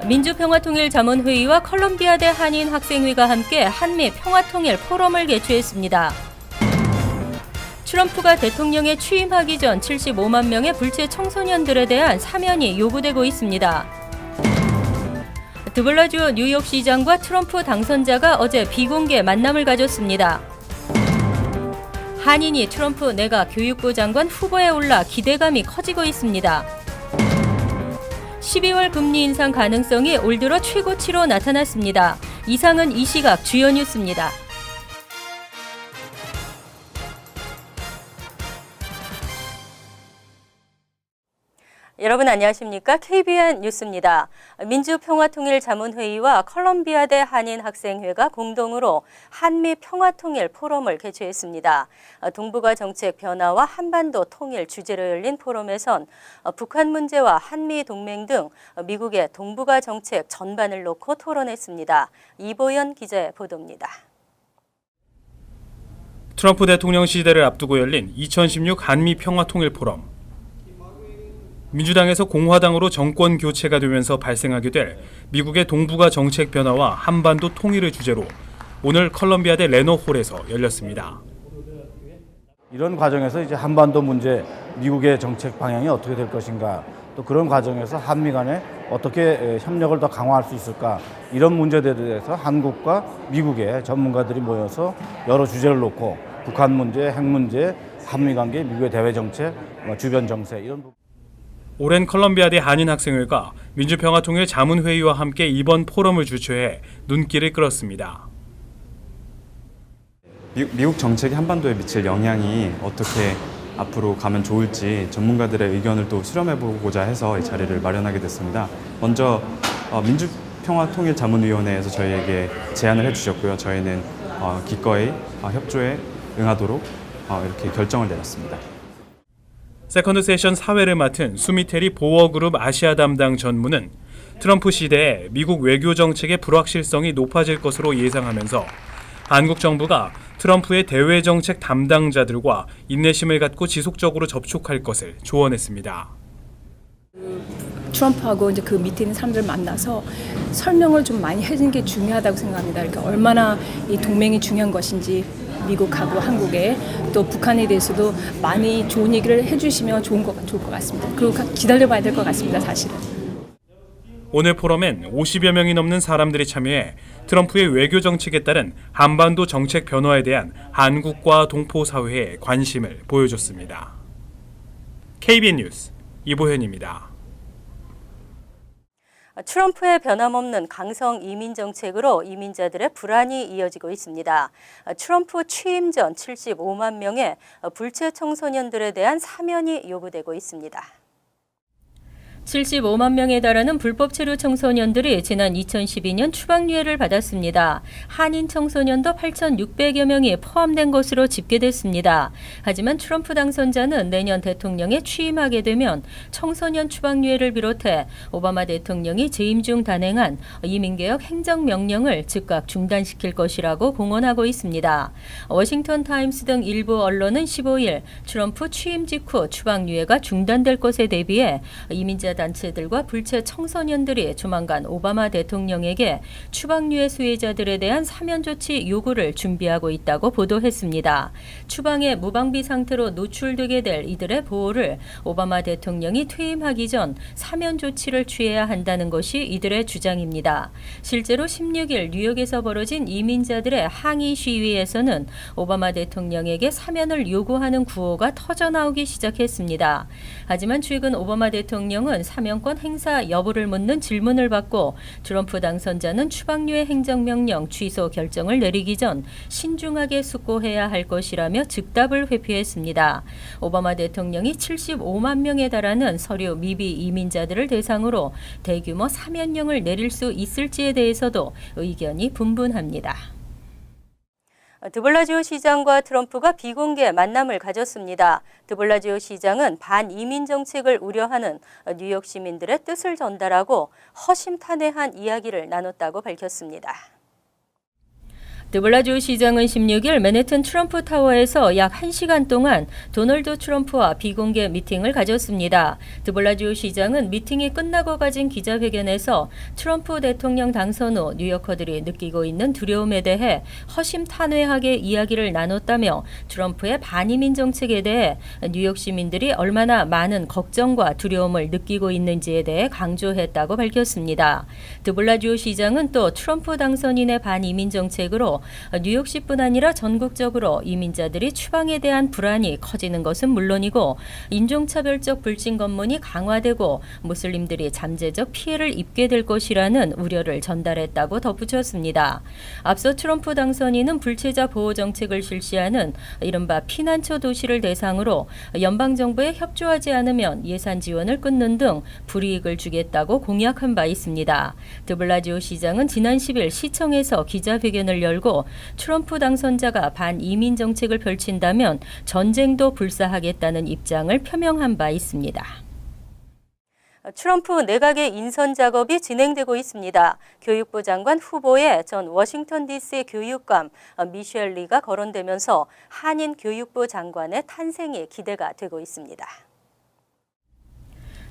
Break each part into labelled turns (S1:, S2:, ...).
S1: 민주평화통일자문회의와 컬럼비아대 한인학생회가 함께 한미 평화통일 포럼을 개최했습니다. 트럼프가 대통령에 취임하기 전 75만 명의 불체 청소년들에 대한 사면이 요구되고 있습니다. 드블라주 뉴욕시장과 트럼프 당선자가 어제 비공개 만남을 가졌습니다. 한인이 트럼프 내각 교육부 장관 후보에 올라 기대감이 커지고 있습니다. 12월 금리 인상 가능성이 올 들어 최고치로 나타났습니다. 이상은 이 시각 주요 뉴스입니다. 여러분 안녕하십니까? KBN 뉴스입니다. 민주평화통일자문회의와 컬럼비아대 한인학생회가 공동으로 한미 평화통일 포럼을 개최했습니다. 동북아 정책 변화와 한반도 통일 주제로 열린 포럼에선 북한 문제와 한미 동맹 등 미국의 동북아 정책 전반을 놓고 토론했습니다. 이보연 기자의 보도입니다.
S2: 트럼프 대통령 시대를 앞두고 열린 2016 한미 평화통일 포럼. 민주당에서 공화당으로 정권 교체가 되면서 발생하게 될 미국의 동북아 정책 변화와 한반도 통일을 주제로 오늘 컬럼비아대 레노홀에서 열렸습니다.
S3: 이런 과정에서 이제 한반도 문제, 미국의 정책 방향이 어떻게 될 것인가, 또 그런 과정에서 한미 간에 어떻게 협력을 더 강화할 수 있을까, 이런 문제들에 대해서 한국과 미국의 전문가들이 모여서 여러 주제를 놓고 북한 문제, 핵 문제, 한미 관계, 미국의 대외 정책, 주변 정세 이런 부분.
S2: 오랜 컬럼비아대 한인학생회가 민주평화통일 자문회의와 함께 이번 포럼을 주최해 눈길을 끌었습니다.
S4: 미국 정책이 한반도에 미칠 영향이 어떻게 앞으로 가면 좋을지 전문가들의 의견을 또 수렴해보고자 해서 이 자리를 마련하게 됐습니다. 먼저 민주평화통일자문위원회에서 저희에게 제안을 해주셨고요. 저희는 기꺼이 협조에 응하도록 이렇게 결정을 내렸습니다.
S2: 세컨드 세션 사회를 맡은 수미테리 보어그룹 아시아 담당 전무는 트럼프 시대에 미국 외교 정책의 불확실성이 높아질 것으로 예상하면서 한국 정부가 트럼프의 대외 정책 담당자들과 인내심을 갖고 지속적으로 접촉할 것을 조언했습니다.
S5: 트럼프하고 이제 그 밑에 있는 사람들 만나서 설명을 좀 많이 해주는 게 중요하다고 생각합니다. 그러니까 얼마나 이 동맹이 중요한 것인지 미국하고 한국에 또 북한에 대해서도 많이 좋은 얘기를 해주시면 좋을 것 같습니다. 그리고 기다려봐야 될 것 같습니다, 사실은.
S2: 오늘 포럼엔 50여 명이 넘는 사람들이 참여해 트럼프의 외교 정책에 따른 한반도 정책 변화에 대한 한국과 동포 사회의 관심을 보여줬습니다. KBN 뉴스 이보현입니다.
S1: 트럼프의 변함없는 강성 이민 정책으로 이민자들의 불안이 이어지고 있습니다. 트럼프 취임 전 75만 명의 불체 청소년들에 대한 사면이 요구되고 있습니다. 75만 명에 달하는 불법 체류 청소년들이 지난 2012년 추방유예를 받았습니다. 한인 청소년도 8,600여 명이 포함된 것으로 집계됐습니다. 하지만 트럼프 당선자는 내년 대통령에 취임하게 되면 청소년 추방유예를 비롯해 오바마 대통령이 재임 중 단행한 이민개혁 행정명령을 즉각 중단시킬 것이라고 공언하고 있습니다. 워싱턴 타임스 등 일부 언론은 15일 트럼프 취임 직후 추방유예가 중단될 것에 대비해 이민자 단체들과 불체 청소년들이 조만간 오바마 대통령에게 추방유예 수혜자들에 대한 사면 조치 요구를 준비하고 있다고 보도했습니다. 추방의 무방비 상태로 노출되게 될 이들의 보호를 오바마 대통령이 퇴임하기 전 사면 조치를 취해야 한다는 것이 이들의 주장입니다. 실제로 16일 뉴욕에서 벌어진 이민자들의 항의 시위에서는 오바마 대통령에게 사면을 요구하는 구호가 터져나오기 시작했습니다. 하지만 최근 오바마 대통령은 사면권 행사 여부를 묻는 질문을 받고 트럼프 당선자는 추방유예 행정명령 취소 결정을 내리기 전 신중하게 숙고해야 할 것이라며 즉답을 회피했습니다. 오바마 대통령이 75만 명에 달하는 서류 미비 이민자들을 대상으로 대규모 사면령을 내릴 수 있을지에 대해서도 의견이 분분합니다. 드블라지오 시장과 트럼프가 비공개 만남을 가졌습니다. 드블라지오 시장은 반이민 정책을 우려하는 뉴욕 시민들의 뜻을 전달하고 허심탄회한 이야기를 나눴다고 밝혔습니다. 드블라지오 시장은 16일 맨해튼 트럼프 타워에서 약 1시간 동안 도널드 트럼프와 비공개 미팅을 가졌습니다. 드블라지오 시장은 미팅이 끝나고 가진 기자회견에서 트럼프 대통령 당선 후 뉴요커들이 느끼고 있는 두려움에 대해 허심탄회하게 이야기를 나눴다며 트럼프의 반이민 정책에 대해 뉴욕 시민들이 얼마나 많은 걱정과 두려움을 느끼고 있는지에 대해 강조했다고 밝혔습니다. 드블라지오 시장은 또 트럼프 당선인의 반이민 정책으로 뉴욕시뿐 아니라 전국적으로 이민자들이 추방에 대한 불안이 커지는 것은 물론이고 인종차별적 불신 검문이 강화되고 무슬림들이 잠재적 피해를 입게 될 것이라는 우려를 전달했다고 덧붙였습니다. 앞서 트럼프 당선인은 불체자 보호 정책을 실시하는 이른바 피난처 도시를 대상으로 연방정부에 협조하지 않으면 예산 지원을 끊는 등 불이익을 주겠다고 공약한 바 있습니다. 드블라지오 시장은 지난 10일 시청에서 기자회견을 열고 트럼프 당선자가 반이민 정책을 펼친다면 전쟁도 불사하겠다는 입장을 표명한 바 있습니다. 트럼프 내각의 인선 작업이 진행되고 있습니다. 교육부 장관 후보에 전 워싱턴 DC 교육감 미셸 리가 거론되면서 한인 교육부 장관의 탄생이 기대가 되고 있습니다.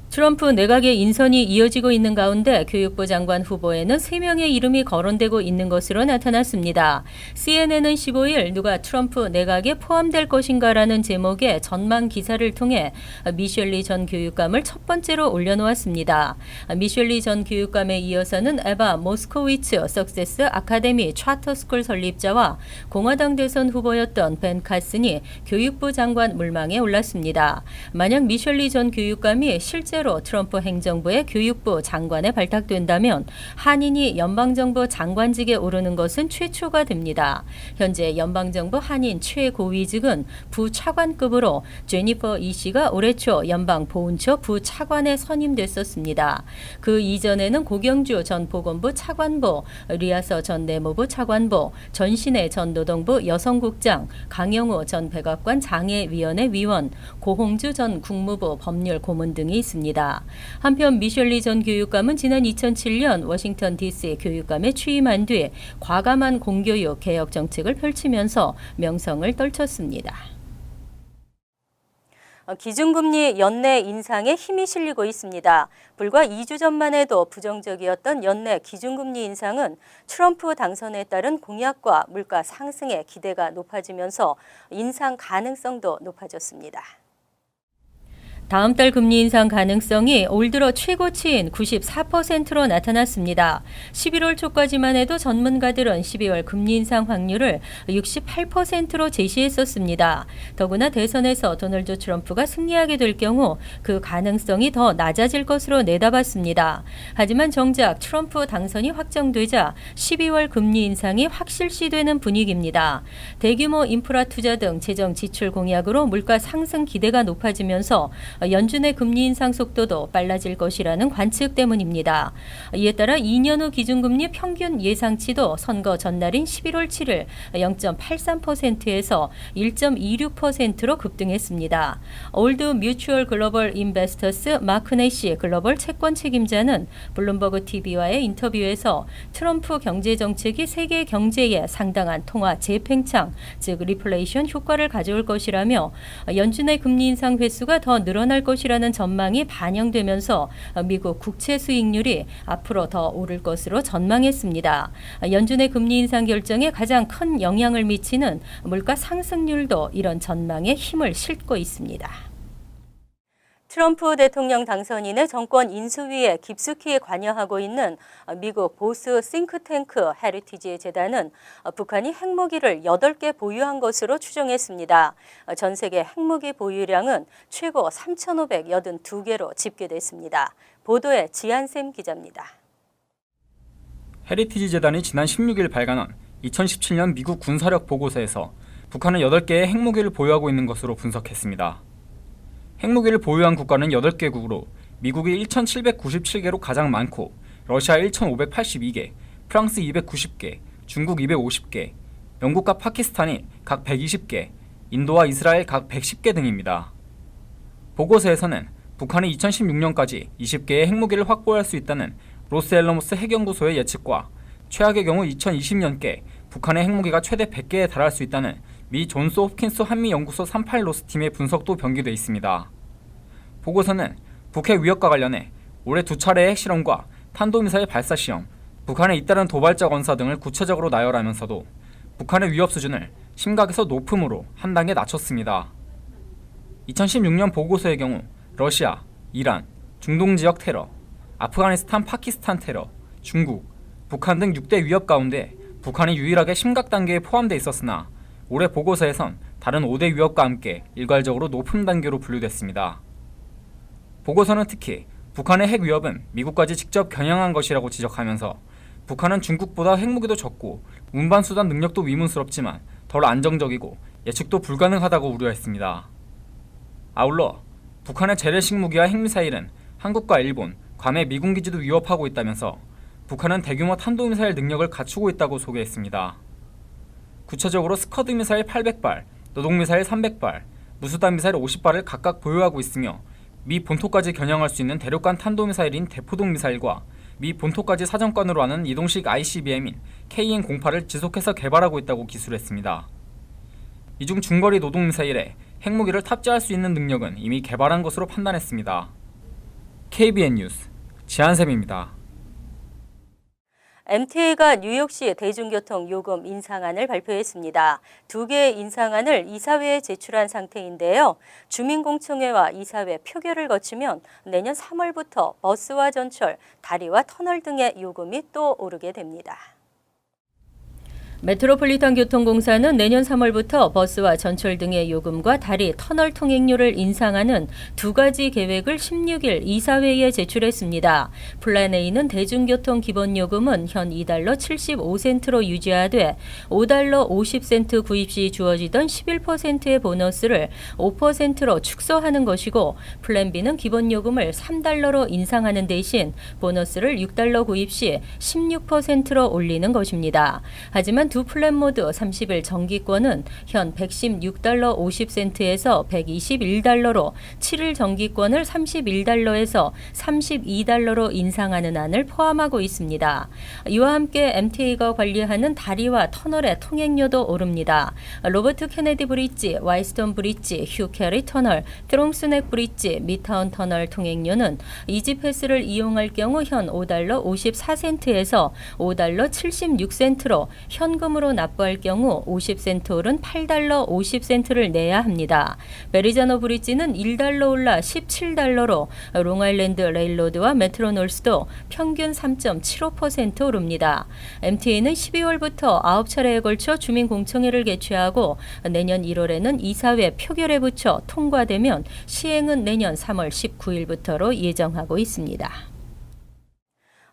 S1: 트럼프 내각의 인선이 이어지고 있는 가운데 교육부 장관 후보에는 3명의 이름이 거론되고 있는 것으로 나타났습니다. CNN은 15일 누가 트럼프 내각에 포함될 것인가라는 제목의 전망 기사를 통해 미셸 리 전 교육감을 첫 번째로 올려놓았습니다. 미셸 리 전 교육감에 이어서는 에바 모스코위츠 석세스 아카데미 차터스쿨 설립자와 공화당 대선 후보였던 벤 카슨이 교육부 장관 물망에 올랐습니다. 만약 미셸 리 전 교육감이 실제로 트럼프 행정부의 교육부 장관에 발탁된다면 한인이 연방정부 장관직에 오르는 것은 최초가 됩니다. 현재 연방정부 한인 최고위직은 부차관급으로 제니퍼 이 씨가 올해 초 연방보훈처 부차관에 선임됐었습니다. 그 이전에는 고경주 전 보건부 차관보, 리아서 전 내무부 차관보, 전신혜 전 노동부 여성국장, 강영호 전 백악관 장애위원회 위원, 고홍주 전 국무부 법률 고문 등이 있습니다. 한편 미셸 리 전 교육감은 지난 2007년 워싱턴 DC 교육감에 취임한 뒤 과감한 공교육 개혁 정책을 펼치면서 명성을 떨쳤습니다. 기준금리 연내 인상에 힘이 실리고 있습니다. 불과 2주 전만 해도 부정적이었던 연내 기준금리 인상은 트럼프 당선에 따른 공약과 물가 상승에 기대가 높아지면서 인상 가능성도 높아졌습니다. 다음 달 금리 인상 가능성이 올 들어 최고치인 94%로 나타났습니다. 11월 초까지만 해도 전문가들은 12월 금리 인상 확률을 68%로 제시했었습니다. 더구나 대선에서 도널드 트럼프가 승리하게 될 경우 그 가능성이 더 낮아질 것으로 내다봤습니다. 하지만 정작 트럼프 당선이 확정되자 12월 금리 인상이 확실시되는 분위기입니다. 대규모 인프라 투자 등 재정 지출 공약으로 물가 상승 기대가 높아지면서 연준의 금리 인상 속도도 빨라질 것이라는 관측 때문입니다. 이에 따라 2년 후 기준금리 평균 예상치도 선거 전날인 11월 7일 0.83%에서 1.26%로 급등했습니다. 올드 뮤추얼 글로벌 인베스터스 마크 내시 글로벌 채권 책임자는 블룸버그 TV와의 인터뷰에서 트럼프 경제 정책이 세계 경제에 상당한 통화 재팽창, 즉 리플레이션 효과를 가져올 것이라며 연준의 금리 인상 횟수가 더 늘어날 것이라는 전망이 반영되면서 미국 국채 수익률이 앞으로 더 오를 것으로 전망했습니다. 연준의 금리 인상 결정에 가장 큰 영향을 미치는 물가 상승률도 이런 전망에 힘을 싣고 있습니다. 트럼프 대통령 당선인의 정권 인수위에 깊숙이 관여하고 있는 미국 보수 싱크탱크 헤리티지 재단은 북한이 핵무기를 8개 보유한 것으로 추정했습니다. 전 세계 핵무기 보유량은 최고 3,582개로 집계됐습니다. 보도에 지한샘 기자입니다.
S6: 헤리티지 재단이 지난 16일 발간한 2017년 미국 군사력 보고서에서 북한은 8개의 핵무기를 보유하고 있는 것으로 분석했습니다. 핵무기를 보유한 국가는 8개국으로 미국이 1,797개로 가장 많고 러시아 1,582개, 프랑스 290개, 중국 250개, 영국과 파키스탄이 각 120개, 인도와 이스라엘 각 110개 등입니다. 보고서에서는 북한이 2016년까지 20개의 핵무기를 확보할 수 있다는 로스엘라모스 핵연구소의 예측과 최악의 경우 2020년께 북한의 핵무기가 최대 100개에 달할 수 있다는 미 존스 홉킨스 한미연구소 38로스 팀의 분석도 병기돼 있습니다. 보고서는 북핵 위협과 관련해 올해 2차례의 핵실험과 탄도미사일 발사 시험, 북한의 잇따른 도발적 언사 등을 구체적으로 나열하면서도 북한의 위협 수준을 심각에서 높음으로 한 단계 낮췄습니다. 2016년 보고서의 경우 러시아, 이란, 중동 지역 테러, 아프가니스탄, 파키스탄 테러, 중국, 북한 등 6대 위협 가운데 북한이 유일하게 심각 단계에 포함되어 있었으나 올해 보고서에선 다른 5대 위협과 함께 일괄적으로 높은 단계로 분류됐습니다. 보고서는 특히 북한의 핵 위협은 미국까지 직접 겨냥한 것이라고 지적하면서 북한은 중국보다 핵무기도 적고 운반수단 능력도 위문스럽지만 덜 안정적이고 예측도 불가능하다고 우려했습니다. 아울러 북한의 재래식 무기와 핵미사일은 한국과 일본, 괌의 미군 기지도 위협하고 있다면서 북한은 대규모 탄도미사일 능력을 갖추고 있다고 소개했습니다. 구체적으로 스커드 미사일 800발, 노동미사일 300발, 무수단 미사일 50발을 각각 보유하고 있으며 미 본토까지 겨냥할 수 있는 대륙간 탄도미사일인 대포동 미사일과 미 본토까지 사정권으로 하는 이동식 ICBM인 KN-08을 지속해서 개발하고 있다고 기술했습니다. 이 중 중거리 노동미사일에 핵무기를 탑재할 수 있는 능력은 이미 개발한 것으로 판단했습니다. KBN 뉴스 지한샘입니다.
S1: MTA가 뉴욕시 대중교통 요금 인상안을 발표했습니다. 2개의 인상안을 이사회에 제출한 상태인데요. 주민공청회와 이사회 표결을 거치면 내년 3월부터 버스와 전철, 다리와 터널 등의 요금이 또 오르게 됩니다. 메트로폴리탄 교통공사는 내년 3월부터 버스와 전철 등의 요금과 다리, 터널 통행료를 인상하는 2가지 계획을 16일 이사회에 제출했습니다. 플랜 A는 대중교통 기본요금은 현 $2 75센트로 유지하되 $5 50센트 구입 시 주어지던 11%의 보너스를 5%로 축소하는 것이고, 플랜 B는 기본요금을 $3로 인상하는 대신 보너스를 $6 구입 시 16%로 올리는 것입니다. 하지만 두 플랜 모두 30일 정기권은 현 $116 50센트에서 $121로, 7일 정기권을 $31에서 $32로 인상하는 안을 포함하고 있습니다. 이와 함께 MTA가 관리하는 다리와 터널의 통행료도 오릅니다. 로버트 케네디 브릿지, 와이스턴 브릿지, 휴 캐리 터널, 트롱스넥 브릿지, 미타운 터널 통행료는 이지패스를 이용할 경우 현 $5 54센트에서 $5 76센트로, 현금으로 납부할 경우 50센트 오른 $8 50센트를 내야 합니다. 베리자노 브릿지는 $1 올라 $17로, 롱아일랜드 레일로드와 메트로놀스도 평균 3.75% 오릅니다. MTA는 12월부터 9차례에 걸쳐 주민공청회를 개최하고 내년 1월에는 이사회 표결에 붙여 통과되면 시행은 내년 3월 19일부터로 예정하고 있습니다.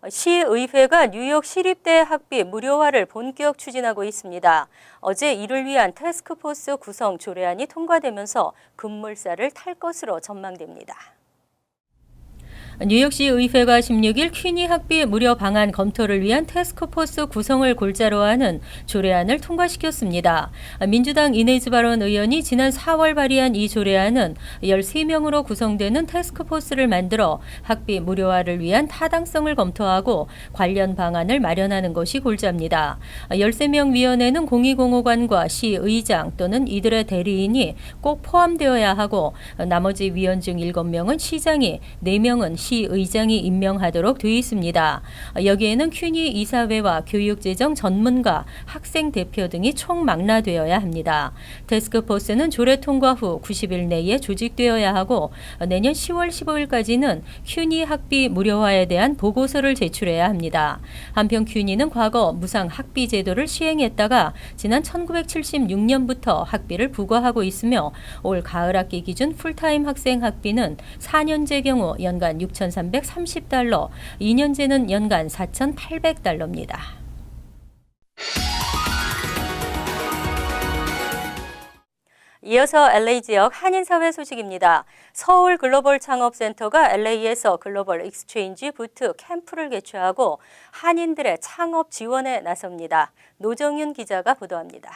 S1: 시의회가 뉴욕 시립대 학비 무료화를 본격 추진하고 있습니다. 어제 이를 위한 태스크포스 구성 조례안이 통과되면서 급물살을 탈 것으로 전망됩니다. 뉴욕시 의회가 16일 퀸이 학비 무료 방안 검토를 위한 태스크포스 구성을 골자로 하는 조례안을 통과시켰습니다. 민주당 이네즈 바론 의원이 지난 4월 발의한 이 조례안은 13명으로 구성되는 태스크포스를 만들어 학비 무료화를 위한 타당성을 검토하고 관련 방안을 마련하는 것이 골자입니다. 13명 위원회는 공의공호관과 시의장 또는 이들의 대리인이 꼭 포함되어야 하고, 나머지 위원 중 7명은 시장이, 4명은 시의장이 임명하도록 되어 있습니다. 여기에는 퀸이 이사회와 교육재정 전문가, 학생 대표 등이 총망라되어야 합니다. 태스크포스는 조례 통과 후 90일 내에 조직되어야 하고 내년 10월 15일까지는 퀸이 학비 무료화에 대한 보고서를 제출해야 합니다. 한편 퀸이는 과거 무상 학비 제도를 시행했다가 지난 1976년부터 학비를 부과하고 있으며 올 가을 학기 기준 풀타임 학생 학비는 4년제 경우 연간 $6,330, 2년제는 연간 $4,800입니다. 이어서 LA 지역 한인사회 소식입니다. 서울 글로벌 창업센터가 LA에서 글로벌 익스체인지 부트 캠프를 개최하고 한인들의 창업 지원에 나섭니다. 노정윤 기자가 보도합니다.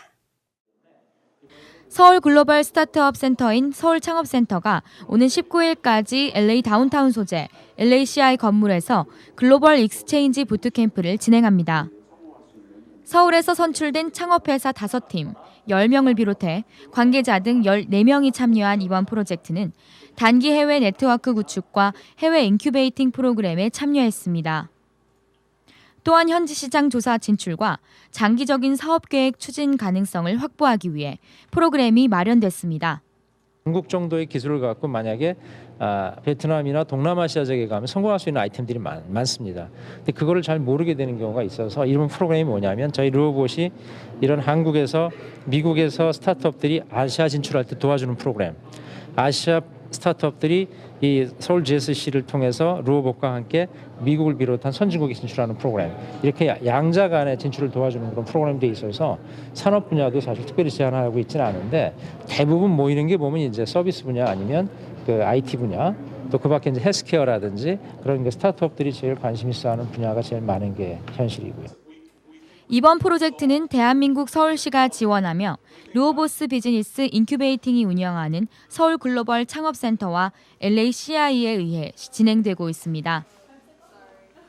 S7: 서울 글로벌 스타트업 센터인 서울창업센터가 오는 19일까지 LA 다운타운 소재 LACI 건물에서 글로벌 익스체인지 부트캠프를 진행합니다. 서울에서 선출된 창업회사 5팀, 10명을 비롯해 관계자 등 14명이 참여한 이번 프로젝트는 단기 해외 네트워크 구축과 해외 인큐베이팅 프로그램에 참여했습니다. 또한 현지 시장 조사 진출과 장기적인 사업 계획 추진 가능성을 확보하기 위해 프로그램이 마련됐습니다.
S8: 한국 정도의 기술을 갖고 만약에 베트남이나 동남아시아 지역에 가면 성공할 수 있는 아이템들이 많습니다. 근데 그거를 잘 모르게 되는 경우가 있어서 이런 프로그램이 뭐냐면 저희 루어봇이 이런 한국에서 미국에서 스타트업들이 아시아 진출할 때 도와주는 프로그램. 아시아 스타트업들이 이 서울 GSC를 통해서 루어봇과 함께 미국을 비롯한 선진국에 진출하는 프로그램, 이렇게 양자 간의 진출을 도와주는 그런 프로그램들이 있어서 산업 분야도 사실 특별히 제한하고 있지는 않은데 대부분 모이는 게 보면 이제 서비스 분야 아니면 그 IT 분야, 또 그밖에 이제 헬스케어라든지 그런 게 스타트업들이 제일 관심 있어하는 분야가 제일 많은 게 현실이고요.
S7: 이번 프로젝트는 대한민국 서울시가 지원하며 루어보스 비즈니스 인큐베이팅이 운영하는 서울 글로벌 창업센터와 LA CI에 의해 진행되고 있습니다.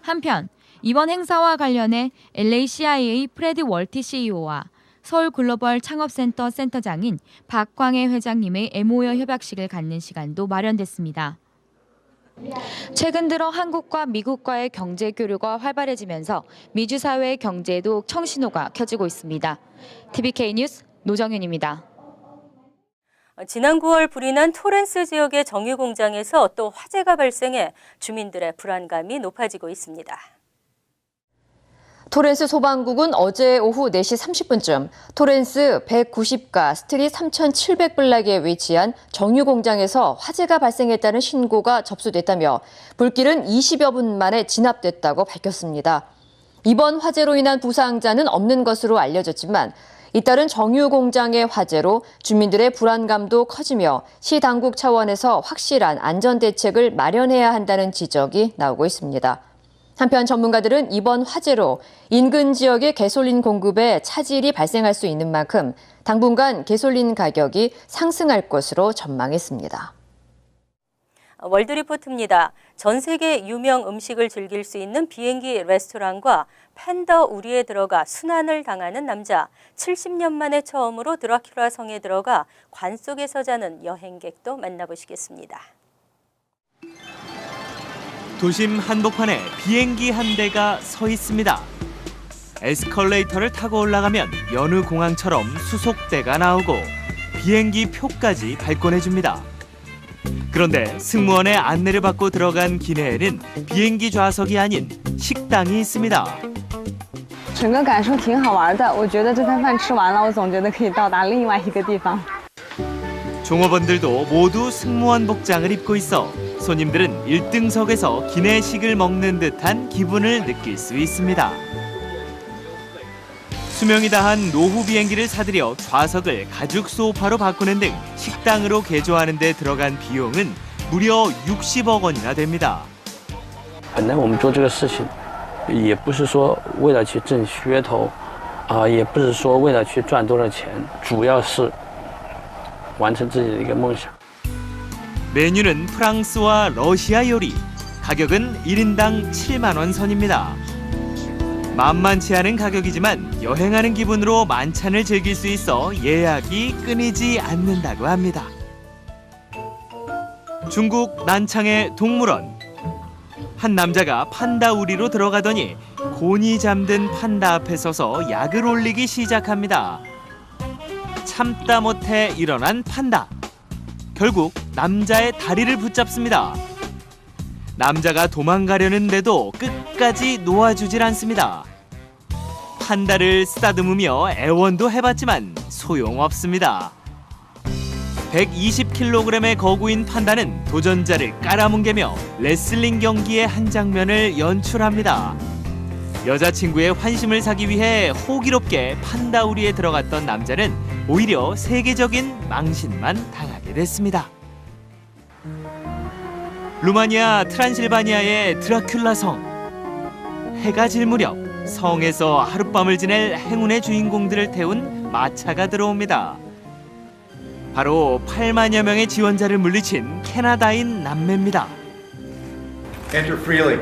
S7: 한편 이번 행사와 관련해 LA CI의 프레드 월티 CEO와 서울 글로벌 창업센터 센터장인 박광혜 회장님의 MOU 협약식을 갖는 시간도 마련됐습니다. 최근 들어 한국과 미국과의 경제 교류가 활발해지면서 미주 사회의 경제에도 청신호가 켜지고 있습니다. TVK 뉴스 노정윤입니다.
S1: 지난 9월 불이 난 토렌스 지역의 정유 공장에서 또 화재가 발생해 주민들의 불안감이 높아지고 있습니다.
S9: 토렌스 소방국은 어제 오후 4시 30분쯤 토렌스 190가 스트릿 3700블락에 위치한 정유 공장에서 화재가 발생했다는 신고가 접수됐다며 불길은 20여 분 만에 진압됐다고 밝혔습니다. 이번 화재로 인한 부상자는 없는 것으로 알려졌지만 잇따른 정유 공장의 화재로 주민들의 불안감도 커지며 시 당국 차원에서 확실한 안전 대책을 마련해야 한다는 지적이 나오고 있습니다. 한편 전문가들은 이번 화재로 인근 지역의 가솔린 공급에 차질이 발생할 수 있는 만큼 당분간 가솔린 가격이 상승할 것으로 전망했습니다.
S1: 월드리포트입니다. 전 세계 유명 음식을 즐길 수 있는 비행기 레스토랑과 팬더 우리에 들어가 순환을 당하는 남자, 70년 만에 처음으로 드라큘라 성에 들어가 관 속에서 자는 여행객도 만나보시겠습니다.
S10: 도심 한복판에 비행기 한 대가 서 있습니다. 에스컬레이터를 타고 올라가면 여느 공항처럼 수속대가 나오고 비행기 표까지 발권해줍니다. 그런데 승무원의 안내를 받고 들어간 기내에는 비행기 좌석이 아닌 식당이 있습니다.
S11: 整个感受挺好玩的，我觉得这餐饭吃完了，我总觉得可以到达另外一个地方。
S10: 종업원들도 모두 승무원 복장을 입고 있어 손님들은 1등석에서 기내식을 먹는 듯한 기분을 느낄 수 있습니다. 수명이 다한 노후 비행기를 사들여 좌석을 가죽 소파로 바꾸는 등 식당으로 개조하는 데 들어간 비용은 무려 60억 원이나 됩니다.
S12: 本来我们做这个事情也不是说为了去挣噱头也不是说为了去赚多少钱，主要是完成自己的一个梦想。
S10: 메뉴는 프랑스와 러시아 요리, 가격은 1인당 7만 원 선입니다. 만만치 않은 가격이지만 여행하는 기분으로 만찬을 즐길 수 있어 예약이 끊이지 않는다고 합니다. 중국 난창의 동물원. 한 남자가 판다 우리로 들어가더니 곤히 잠든 판다 앞에 서서 약을 올리기 시작합니다. 참다 못해 일어난 판다. 결국 남자의 다리를 붙잡습니다. 남자가 도망가려는데도 끝까지 놓아주질 않습니다. 판다를 쓰다듬으며 애원도 해봤지만 소용없습니다. 120kg의 거구인 판다는 도전자를 깔아뭉개며 레슬링 경기의 한 장면을 연출합니다. 여자친구의 환심을 사기 위해 호기롭게 판다 우리에 들어갔던 남자는 오히려 세계적인 망신만 당하게 됐습니다. 루마니아 트란실바니아의 드라큘라 성. 해가 질 무렵 성에서 하룻밤을 지낼 행운의 주인공들을 태운 마차가 들어옵니다. 바로 8만여 명의 지원자를 물리친 캐나다인 남매입니다.
S13: Enter freely,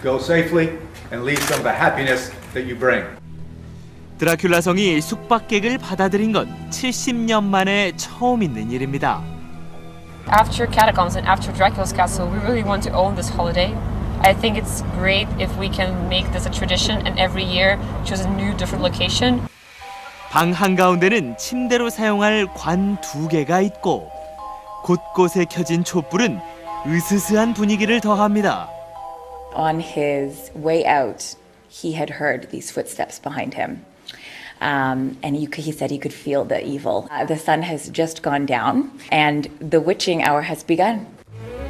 S13: go safely, and leave some of the happiness that you bring.
S10: 드라큘라 성이 숙박객을 받아들인 건 70년 만에 처음 있는 일입니다.
S14: After Catacombs and after Dracula's Castle, we really want to own this holiday. I think it's great if we can make this a tradition and every year choose a new different location.
S10: 방 한가운데는 침대로 사용할 관 2개가 있고 곳곳에 켜진 촛불은 으스스한 분위기를 더합니다.
S15: On his way out, he had heard these footsteps behind him. And he said he could feel the evil. The sun has just gone down and the witching hour has begun.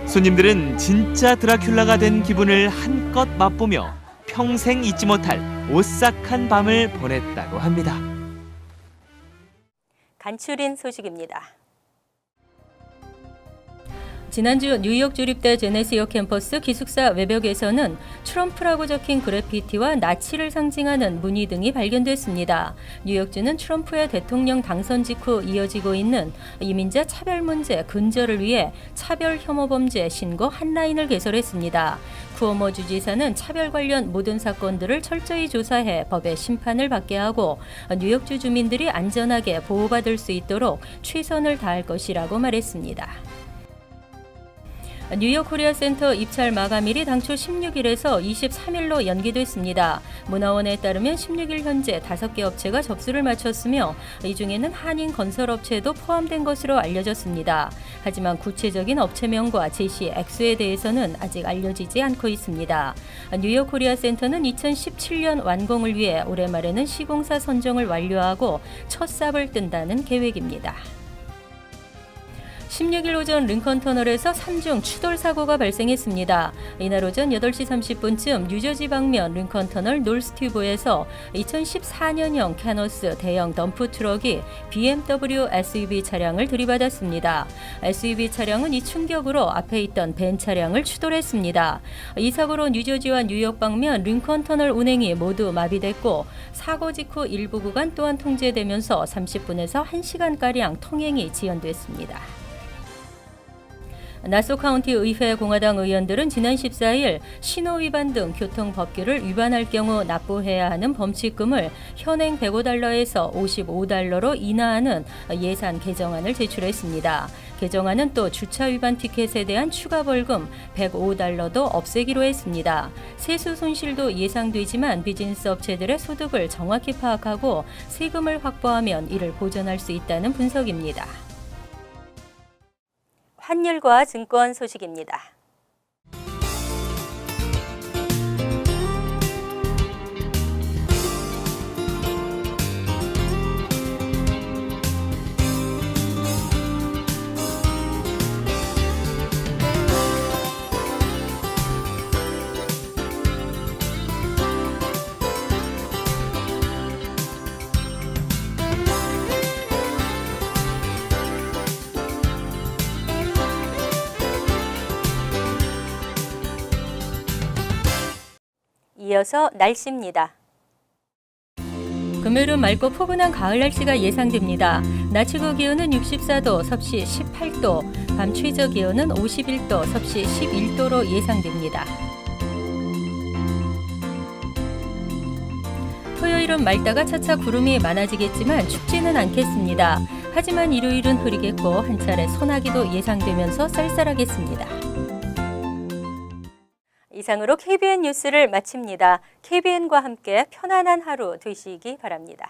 S10: 손님들은 진짜 드라큘라가 된 기분을 한껏 맛보며 평생 잊지 못할 오싹한 밤을 보냈다고 합니다.
S1: 간추린 소식입니다. 지난주 뉴욕 주립대 제네시오 캠퍼스 기숙사 외벽에서는 트럼프라고 적힌 그래피티와 나치를 상징하는 무늬 등이 발견됐습니다. 뉴욕주는 트럼프의 대통령 당선 직후 이어지고 있는 이민자 차별 문제 근절을 위해 차별 혐오 범죄 신고 한라인을 개설했습니다. 쿠오모 주지사는 차별 관련 모든 사건들을 철저히 조사해 법의 심판을 받게 하고 뉴욕주 주민들이 안전하게 보호받을 수 있도록 최선을 다할 것이라고 말했습니다. 뉴욕 코리아 센터 입찰 마감일이 당초 16일에서 23일로 연기됐습니다. 문화원에 따르면 16일 현재 5개 업체가 접수를 마쳤으며 이 중에는 한인 건설업체도 포함된 것으로 알려졌습니다. 하지만 구체적인 업체명과 제시 액수에 대해서는 아직 알려지지 않고 있습니다. 뉴욕 코리아 센터는 2017년 완공을 위해 올해 말에는 시공사 선정을 완료하고 첫 삽을 뜬다는 계획입니다. 16일 오전 링컨 터널에서 3중 추돌 사고가 발생했습니다. 이날 오전 8시 30분쯤 뉴저지 방면 링컨 터널 노스튜브에서 2014년형 캐너스 대형 덤프 트럭이 BMW SUV 차량을 들이받았습니다. SUV 차량은 이 충격으로 앞에 있던 벤 차량을 추돌했습니다. 이 사고로 뉴저지와 뉴욕 방면 링컨 터널 운행이 모두 마비됐고 사고 직후 일부 구간 또한 통제되면서 30분에서 1시간가량 통행이 지연됐습니다. 나소 카운티 의회 공화당 의원들은 지난 14일 신호 위반 등 교통 법규를 위반할 경우 납부해야 하는 범칙금을 현행 $105에서 $55로 인하하는 예산 개정안을 제출했습니다. 개정안은 또 주차 위반 티켓에 대한 추가 벌금 $105도 없애기로 했습니다. 세수 손실도 예상되지만 비즈니스 업체들의 소득을 정확히 파악하고 세금을 확보하면 이를 보전할 수 있다는 분석입니다. 환율과 증권 소식입니다. 이어서 날씨입니다. 금요일은 맑고 포근한 가을 날씨가 예상됩니다. 낮 최고 기온은 64도, 섭씨 18도, 밤 최저 기온은 51도, 섭씨 11도로 예상됩니다. 토요일은 맑다가 차차 구름이 많아지겠지만 춥지는 않겠습니다. 하지만 일요일은 흐리겠고 한 차례 소나기도 예상되면서 쌀쌀하겠습니다. 이상으로 KBN 뉴스를 마칩니다. KBN과 함께 편안한 하루 되시기 바랍니다.